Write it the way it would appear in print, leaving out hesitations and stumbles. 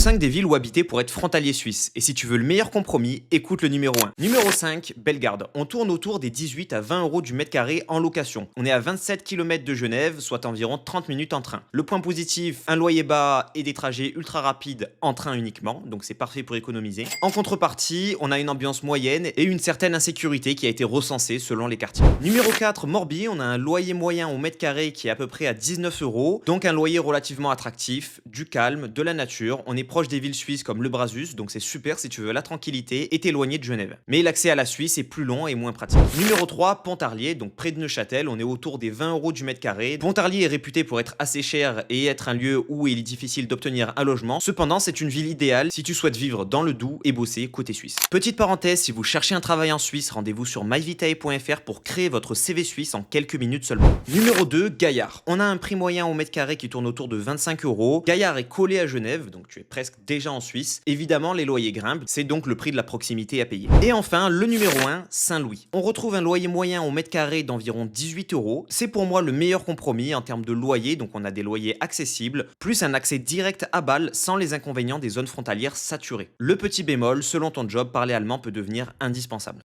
5 des villes où habiter pour être frontalier suisse. Et si tu veux le meilleur compromis, écoute le numéro 1. Numéro 5, Bellegarde. On tourne autour des 18 à 20 euros du mètre carré en location. On est à 27 km de Genève, soit environ 30 minutes en train. Le point positif, un loyer bas et des trajets ultra rapides en train uniquement, donc c'est parfait pour économiser. En contrepartie, on a une ambiance moyenne et une certaine insécurité qui a été recensée selon les quartiers. Numéro 4, Morbihan. On a un loyer moyen au mètre carré qui est à peu près à 19 euros, donc un loyer relativement attractif, du calme, de la nature. On est proche des villes suisses comme le Brazus, donc c'est super si tu veux la tranquillité et t'éloigner de Genève. Mais l'accès à la Suisse est plus long et moins pratique. Numéro 3, Pontarlier, donc près de Neuchâtel, on est autour des 20 euros du mètre carré. Pontarlier est réputé pour être assez cher et être un lieu où il est difficile d'obtenir un logement. Cependant, c'est une ville idéale si tu souhaites vivre dans le Doubs et bosser côté suisse. Petite parenthèse, si vous cherchez un travail en Suisse, rendez-vous sur myvitae.fr pour créer votre CV suisse en quelques minutes seulement. Numéro 2, Gaillard. On a un prix moyen au mètre carré qui tourne autour de 25 euros. Gaillard est collé à Genève, donc tu es presque déjà en Suisse. Évidemment, les loyers grimpent, c'est donc le prix de la proximité à payer. Et enfin, le numéro 1, Saint-Louis. On retrouve un loyer moyen au mètre carré d'environ 18 euros. C'est pour moi le meilleur compromis en termes de loyer, donc on a des loyers accessibles, plus un accès direct à Bâle sans les inconvénients des zones frontalières saturées. Le petit bémol, selon ton job, parler allemand peut devenir indispensable.